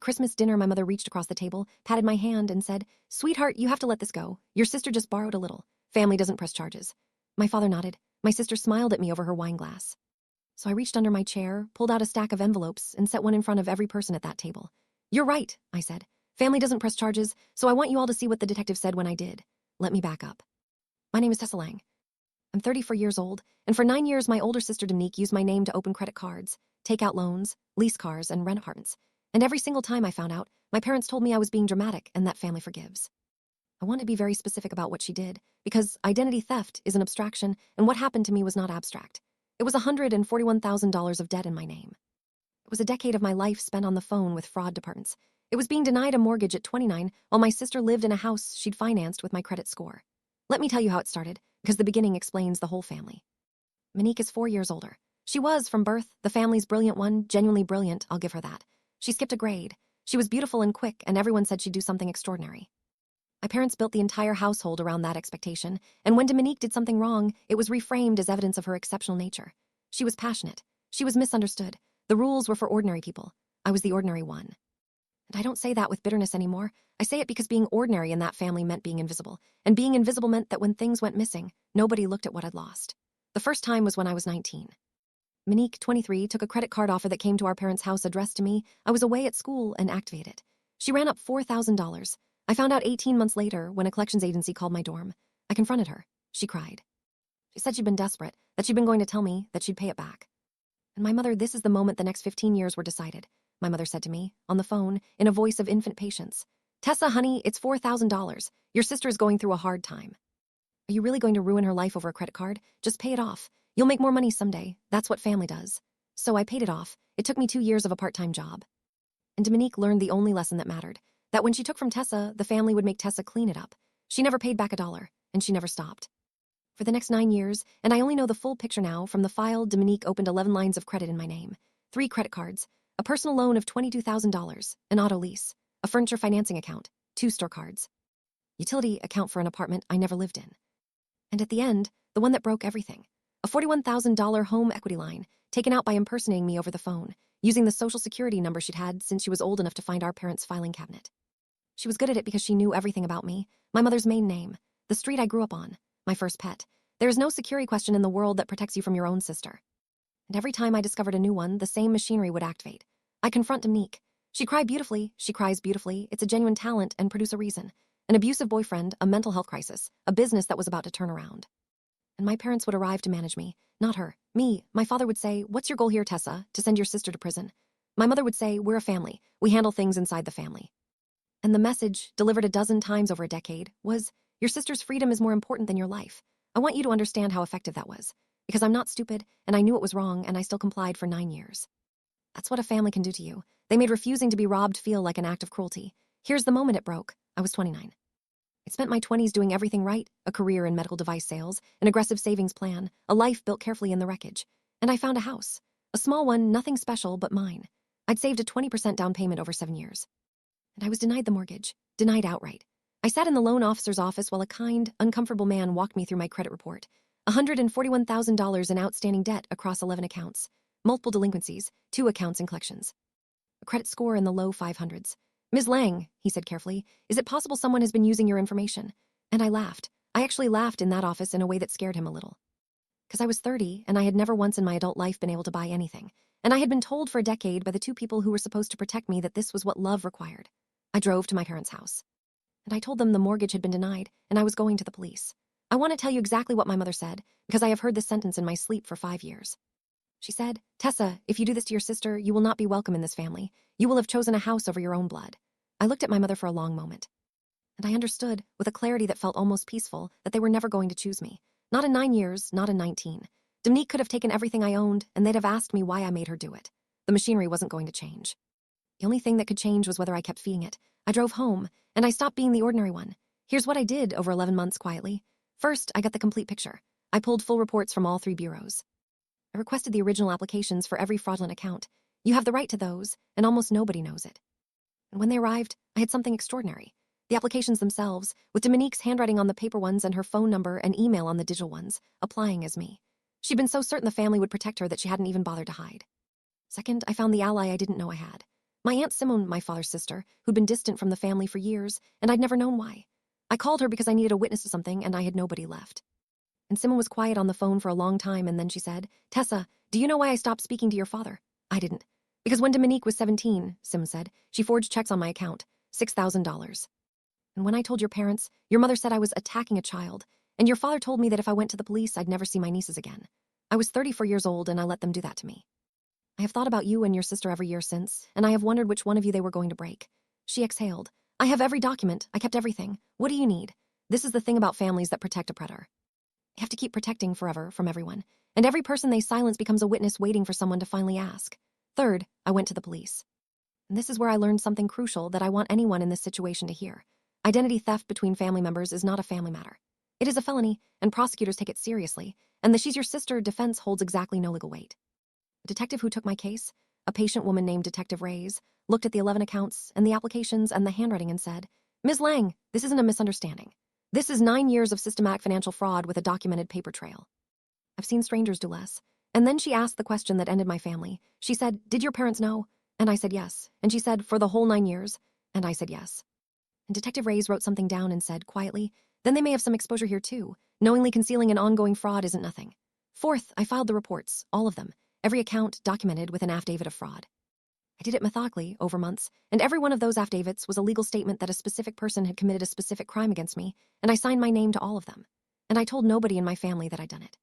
Christmas dinner, my mother reached across the table, patted my hand, and said, "Sweetheart, you have to let this go. Your sister just borrowed a little. Family doesn't press charges." My father nodded. My sister smiled at me over her wine glass. So I reached under my chair, pulled out a stack of envelopes, and set one in front of every person at that table. "You're right," I said. "Family doesn't press charges, so I want you all to see what the detective said when I did. Let me back up. My name is Tessa Lang. I'm 34 years old, and for 9 years my older sister Dominique used my name to open credit cards, take out loans, lease cars, and rent apartments. And every single time I found out, my parents told me I was being dramatic and that family forgives. I want to be very specific about what she did, because identity theft is an abstraction, and what happened to me was not abstract. It was $141,000 of debt in my name. It was a decade of my life spent on the phone with fraud departments. It was being denied a mortgage at 29 while my sister lived in a house she'd financed with my credit score. Let me tell you how it started, because the beginning explains the whole family. Monique is 4 years older. She was, from birth, the family's brilliant one, genuinely brilliant, I'll give her that. She skipped a grade. She was beautiful and quick, and everyone said she'd do something extraordinary. My parents built the entire household around that expectation, and when Dominique did something wrong, it was reframed as evidence of her exceptional nature. She was passionate. She was misunderstood. The rules were for ordinary people. I was the ordinary one. And I don't say that with bitterness anymore. I say it because being ordinary in that family meant being invisible, and being invisible meant that when things went missing, nobody looked at what I'd lost. The first time was when I was 19. Monique, 23, took a credit card offer that came to our parents' house addressed to me. I was away at school and activated it. She ran up $4,000. I found out 18 months later when a collections agency called my dorm. I confronted her. She cried. She said she'd been desperate, that she'd been going to tell me, that she'd pay it back. And my mother, this is the moment the next 15 years were decided. My mother said to me, on the phone, in a voice of infant patience, "Tessa, honey, it's $4,000. Your sister is going through a hard time. Are you really going to ruin her life over a credit card? Just pay it off. You'll make more money someday. That's what family does." So I paid it off. It took me 2 years of a part-time job. And Dominique learned the only lesson that mattered, that when she took from Tessa, the family would make Tessa clean it up. She never paid back $1, and she never stopped. For the next 9 years, and I only know the full picture now, from the file, Dominique opened 11 lines of credit in my name, 3 credit cards, a personal loan of $22,000, an auto lease, a furniture financing account, 2 store cards, utility account for an apartment I never lived in. And at the end, the one that broke everything, a $41,000 home equity line, taken out by impersonating me over the phone, using the social security number she'd had since she was old enough to find our parents' filing cabinet. She was good at it because she knew everything about me, my mother's maiden name, the street I grew up on, my first pet. There is no security question in the world that protects you from your own sister. And every time I discovered a new one, the same machinery would activate. I confront Dominique. She cried beautifully, she cries beautifully, it's a genuine talent and produce a reason. An abusive boyfriend, a mental health crisis, a business that was about to turn around. And my parents would arrive to manage me, not her, me. My father would say, "What's your goal here, Tessa? To send your sister to prison?" My mother would say, "We're a family. We handle things inside the family." And the message, delivered a dozen times over a decade, was, "Your sister's freedom is more important than your life." I want you to understand how effective that was, because I'm not stupid, and I knew it was wrong, and I still complied for 9 years. That's what a family can do to you. They made refusing to be robbed feel like an act of cruelty. Here's the moment it broke. I was 29. I spent my 20s doing everything right, a career in medical device sales, an aggressive savings plan, a life built carefully in the wreckage. And I found a house. A small one, nothing special, but mine. I'd saved a 20% down payment over 7 years. And I was denied the mortgage, denied outright. I sat in the loan officer's office while a kind, uncomfortable man walked me through my credit report. $141,000 in outstanding debt across 11 accounts, multiple delinquencies, 2 accounts in collections. A credit score in the low 500s. "Ms. Lang," he said carefully, "is it possible someone has been using your information?" And I laughed. I actually laughed in that office in a way that scared him a little. Because I was 30, and I had never once in my adult life been able to buy anything. And I had been told for a decade by the 2 people who were supposed to protect me that this was what love required. I drove to my parents' house. And I told them the mortgage had been denied, and I was going to the police. I want to tell you exactly what my mother said, because I have heard this sentence in my sleep for 5 years. She said, "Tessa, if you do this to your sister, you will not be welcome in this family. You will have chosen a house over your own blood." I looked at my mother for a long moment. And I understood, with a clarity that felt almost peaceful, that they were never going to choose me. Not in 9 years, not in 19. Dominique could have taken everything I owned, and they'd have asked me why I made her do it. The machinery wasn't going to change. The only thing that could change was whether I kept feeding it. I drove home, and I stopped being the ordinary one. Here's what I did over 11 months quietly. First, I got the complete picture. I pulled full reports from all 3 bureaus. I requested the original applications for every fraudulent account. You have the right to those, and almost nobody knows it. And when they arrived, I had something extraordinary. The applications themselves, with Dominique's handwriting on the paper ones and her phone number and email on the digital ones, applying as me. She'd been so certain the family would protect her that she hadn't even bothered to hide. Second, I found the ally I didn't know I had. My Aunt Simone, my father's sister, who'd been distant from the family for years, and I'd never known why. I called her because I needed a witness to something, and I had nobody left. And Simone was quiet on the phone for a long time, and then she said, "Tessa, do you know why I stopped speaking to your father?" I didn't. "Because when Dominique was 17, Simone said, she forged checks on my account, $6,000. And when I told your parents, your mother said I was attacking a child, and your father told me that if I went to the police, I'd never see my nieces again. I was 34 years old, and I let them do that to me. I have thought about you and your sister every year since, and I have wondered which one of you they were going to break." She exhaled. "I have every document. I kept everything. What do you need? This is the thing about families that protect a predator. They have to keep protecting forever from everyone, and every person they silence becomes a witness waiting for someone to finally ask. Third, I went to the police. And this is where I learned something crucial that I want anyone in this situation to hear. Identity theft between family members is not a family matter. It is a felony, and prosecutors take it seriously, and the "she's your sister" defense holds exactly no legal weight. The detective who took my case, a patient woman named Detective Reyes, looked at the 11 accounts and the applications and the handwriting and said, "Ms. Lang, this isn't a misunderstanding. This is 9 years of systematic financial fraud with a documented paper trail. I've seen strangers do less." And then she asked the question that ended my family. She said, "Did your parents know?" And I said yes. And she said, "For the whole 9 years?" And I said yes. And Detective Reyes wrote something down and said, quietly, "Then they may have some exposure here too. Knowingly concealing an ongoing fraud isn't nothing." Fourth, I filed the reports, all of them, every account documented with an affidavit of fraud. I did it methodically, over months, and every one of those affidavits was a legal statement that a specific person had committed a specific crime against me, and I signed my name to all of them. And I told nobody in my family that I'd done it.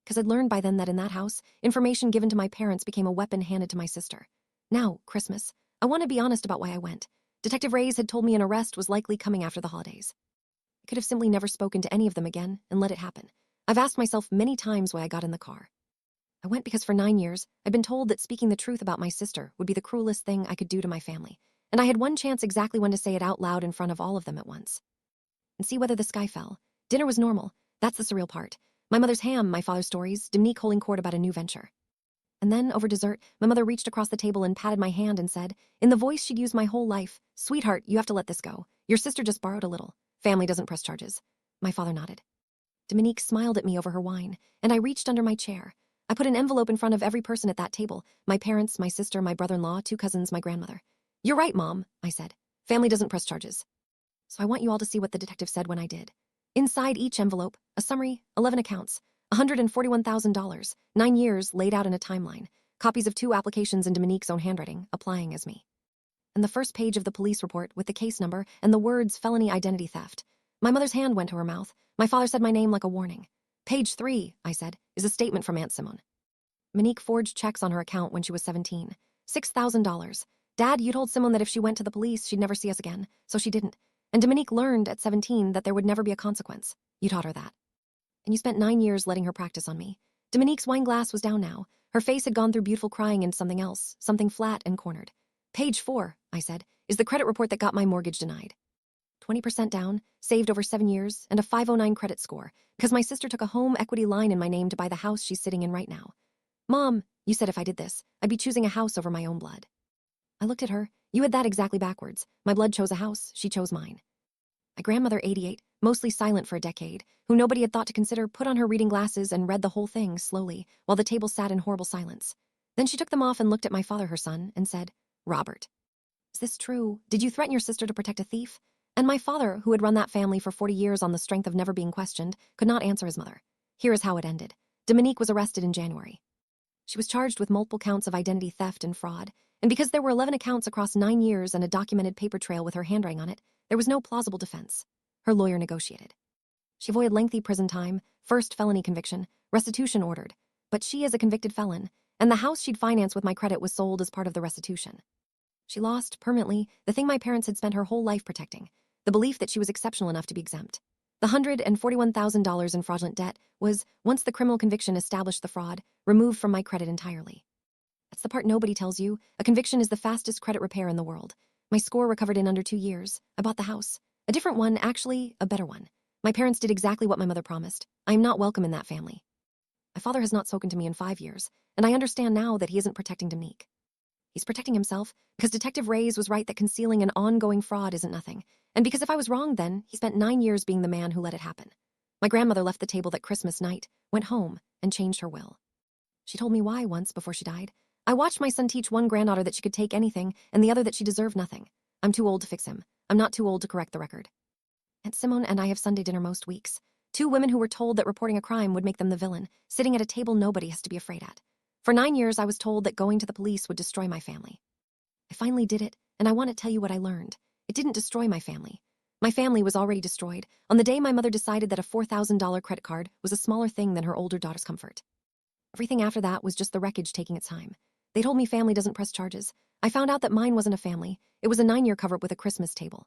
Because I'd learned by then that in that house, information given to my parents became a weapon handed to my sister. Now, Christmas, I want to be honest about why I went. Detective Reyes had told me an arrest was likely coming after the holidays. I could have simply never spoken to any of them again and let it happen. I've asked myself many times why I got in the car. I went because for 9 years, I'd been told that speaking the truth about my sister would be the cruelest thing I could do to my family, and I had one chance exactly when to say it out loud in front of all of them at once. And see whether the sky fell. Dinner was normal. That's the surreal part. My mother's ham, my father's stories, Dominique holding court about a new venture. And then, over dessert, my mother reached across the table and patted my hand and said, in the voice she'd used my whole life, "Sweetheart, you have to let this go. Your sister just borrowed a little. Family doesn't press charges." My father nodded. Dominique smiled at me over her wine, and I reached under my chair. I put an envelope in front of every person at that table, my parents, my sister, my brother-in-law, 2 cousins, my grandmother. "You're right, Mom," I said. "Family doesn't press charges." So I want you all to see what the detective said when I did. Inside each envelope, a summary, 11 accounts, $141,000, 9 years laid out in a timeline, copies of 2 applications in Dominique's own handwriting, applying as me. And the first page of the police report with the case number and the words "felony identity theft." My mother's hand went to her mouth. My father said my name like a warning. "Page 3, I said, "is a statement from Aunt Simone. Monique forged checks on her account when she was 17. $6,000. Dad, you told Simone that if she went to the police, she'd never see us again, so she didn't. And Dominique learned at 17 that there would never be a consequence. You taught her that. And you spent 9 years letting her practice on me. Dominique's wine glass was down now. Her face had gone through beautiful crying into something else, something flat and cornered. Page 4, I said, is the credit report that got my mortgage denied. 20% down, saved over 7 years, and a 509 credit score, because my sister took a home equity line in my name to buy the house she's sitting in right now. Mom, you said if I did this, I'd be choosing a house over my own blood. I looked at her. You had that exactly backwards. My blood chose a house, she chose mine. My grandmother, 88, mostly silent for a decade, who nobody had thought to consider, put on her reading glasses and read the whole thing slowly, while the table sat in horrible silence. Then she took them off and looked at my father, her son, and said, "Robert, is this true? Did you threaten your sister to protect a thief?" And my father, who had run that family for 40 years on the strength of never being questioned, could not answer his mother. Here is how it ended. Dominique was arrested in January. She was charged with multiple counts of identity theft and fraud, and because there were 11 accounts across 9 years and a documented paper trail with her handwriting on it, there was no plausible defense. Her lawyer negotiated. She avoided lengthy prison time, first felony conviction, restitution ordered, but she is a convicted felon, and the house she'd financed with my credit was sold as part of the restitution. She lost, permanently, the thing my parents had spent her whole life protecting, the belief that she was exceptional enough to be exempt. The $141,000 in fraudulent debt was, once the criminal conviction established the fraud, removed from my credit entirely. That's the part nobody tells you. A conviction is the fastest credit repair in the world. My score recovered in under 2 years. I bought the house. A different one, actually, a better one. My parents did exactly what my mother promised. I am not welcome in that family. My father has not spoken to me in 5 years, and I understand now that he isn't protecting Dominique. He's protecting himself, because Detective Reyes was right that concealing an ongoing fraud isn't nothing. And because if I was wrong then, he spent 9 years being the man who let it happen. My grandmother left the table that Christmas night, went home, and changed her will. She told me why once before she died. I watched my son teach one granddaughter that she could take anything and the other that she deserved nothing. I'm too old to fix him. I'm not too old to correct the record. Aunt Simone and I have Sunday dinner most weeks. Two women who were told that reporting a crime would make them the villain, sitting at a table nobody has to be afraid at. For 9 years, I was told that going to the police would destroy my family. I finally did it, and I want to tell you what I learned. It didn't destroy my family. My family was already destroyed on the day my mother decided that a $4,000 credit card was a smaller thing than her older daughter's comfort. Everything after that was just the wreckage taking its time. They told me family doesn't press charges. I found out that mine wasn't a family. It was a 9-year cover-up with a Christmas table.